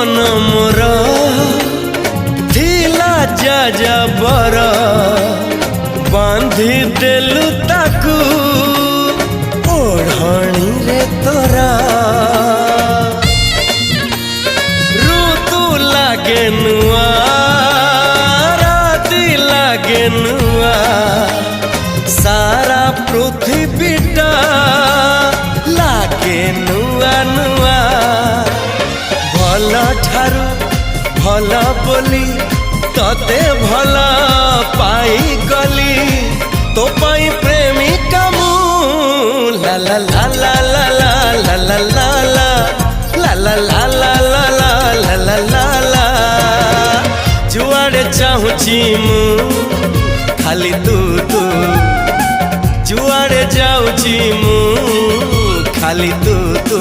मन मोर थिला जा बर बांधी देलु ताकू ओढ़णी रे तोरा ऋतु लागे नुआ राति लागे नुआ सारा पृथ्वीटा लागे नुआ नुआ भल ठारू भल बोली तते भल पाई गली तो पाई प्रेमिका मु ला ला ला ला ला ला ला ला ला ला ला ला ला ला ला ला ला जुआड़े चाहूची मु खाली तू तू जुआड़े जाऊची मु खाली तू तू।